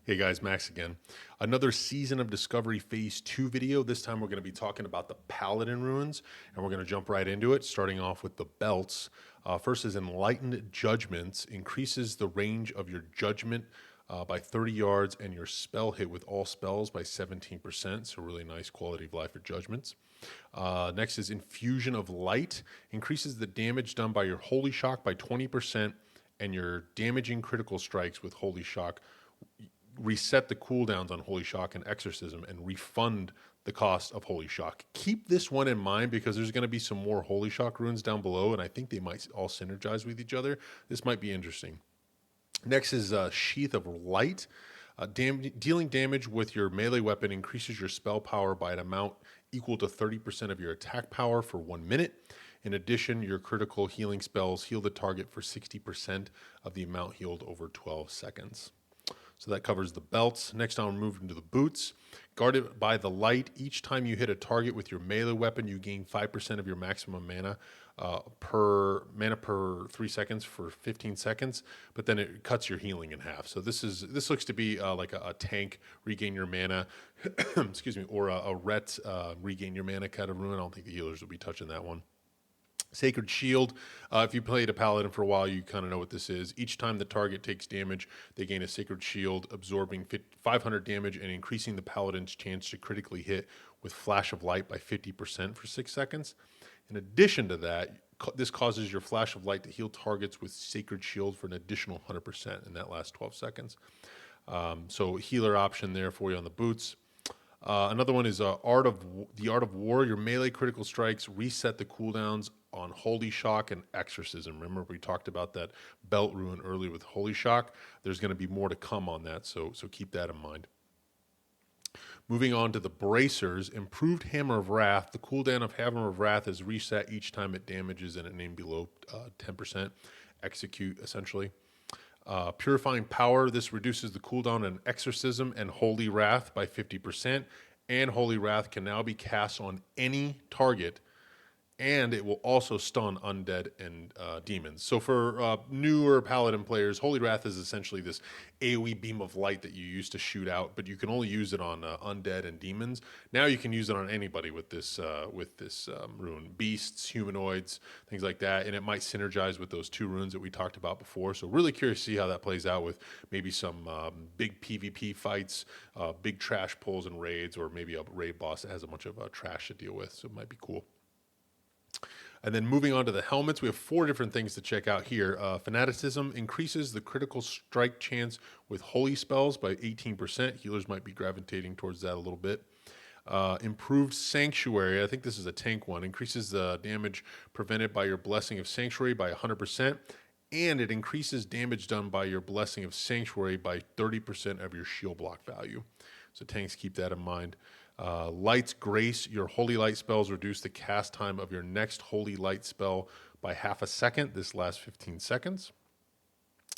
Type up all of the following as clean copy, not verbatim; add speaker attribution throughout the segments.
Speaker 1: Hey guys, Max again. Another Season of Discovery Phase 2 video. This time we're going to be talking about the Paladin runes, and we're going to jump right into it, starting off with the belts. First is Enlightened Judgments, increases the range of your judgment by 30 yards and your spell hit with all spells by 17%, so really nice quality of life for judgments. Next is Infusion of Light, increases the damage done by your Holy Shock by 20%, and your damaging critical strikes with Holy Shock reset the cooldowns on Holy Shock and Exorcism and refund the cost of Holy Shock. Keep this one in mind because there's going to be some more Holy Shock runes down below, and I think they might all synergize with each other. This might be interesting. Next is Sheath of Light. Dealing damage with your melee weapon increases your spell power by an amount equal to 30% of your attack power for 1 minute. In addition, your critical healing spells heal the target for 60% of the amount healed over 12 seconds. So that covers the belts. Next on, we're moving to the boots. Guarded by the light, each time you hit a target with your melee weapon, you gain 5% of your maximum mana per 3 seconds for 15 seconds, but then it cuts your healing in half. So this looks to be like a tank, regain your mana, excuse me, or a ret, regain your mana kind of rune. I don't think the healers will be touching that one. Sacred Shield. If you played a Paladin for a while, you kind of know what this is. Each time the target takes damage, they gain a Sacred Shield, absorbing 500 damage and increasing the Paladin's chance to critically hit with Flash of Light by 50% for 6 seconds. In addition to that, this causes your Flash of Light to heal targets with Sacred Shield for an additional 100% in that last 12 seconds. So healer option there for you on the boots. Another one is the Art of War. Your melee critical strikes reset the cooldowns on Holy Shock and Exorcism. Remember, we talked about that belt rune earlier with Holy Shock. There's going to be more to come on that, so keep that in mind. Moving on to the bracers, Improved Hammer of Wrath. The cooldown of Hammer of Wrath is reset each time it damages an enemy below 10%. Execute, essentially. Purifying Power. This reduces the cooldown on Exorcism and Holy Wrath by 50%. And Holy Wrath can now be cast on any target, and it will also stun undead and demons. So for newer Paladin players, Holy Wrath is essentially this AoE beam of light that you used to shoot out, but you can only use it on undead and demons. Now you can use it on anybody with this rune. Beasts, humanoids, things like that, and it might synergize with those 2 runes that we talked about before. So really curious to see how that plays out with maybe some big PvP fights, big trash pulls and raids, or maybe a raid boss that has a bunch of trash to deal with, so it might be cool. And then moving on to the helmets, we have 4 different things to check out here. Fanaticism increases the critical strike chance with holy spells by 18%. Healers might be gravitating towards that a little bit. Improved Sanctuary, I think this is a tank one, increases the damage prevented by your Blessing of Sanctuary by 100%. And it increases damage done by your Blessing of Sanctuary by 30% of your shield block value. So tanks, keep that in mind. Light's Grace, your Holy Light spells reduce the cast time of your next Holy Light spell by half a second. This lasts 15 seconds.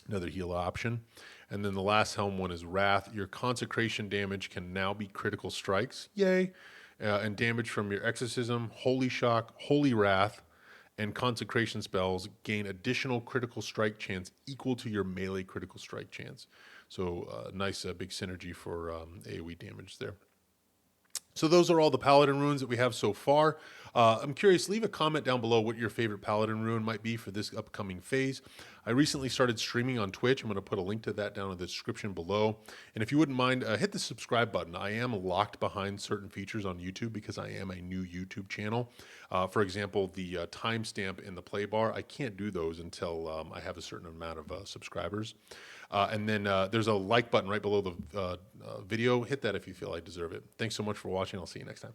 Speaker 1: Another heal option. And then the last helm one is Wrath. Your Consecration damage can now be critical strikes. Yay. And damage from your Exorcism, Holy Shock, Holy Wrath, and Consecration spells gain additional critical strike chance equal to your melee critical strike chance. So nice big synergy for AoE damage there. So those are all the Paladin runes that we have so far. I'm curious, leave a comment down below what your favorite Paladin rune might be for this upcoming phase. I recently started streaming on Twitch. I'm going to put a link to that down in the description below. And if you wouldn't mind, hit the subscribe button. I am locked behind certain features on YouTube because I am a new YouTube channel. For example, the timestamp in the play bar, I can't do those until I have a certain amount of subscribers. And then there's a like button right below the video. Hit that if you feel I deserve it. Thanks so much for watching. I'll see you next time.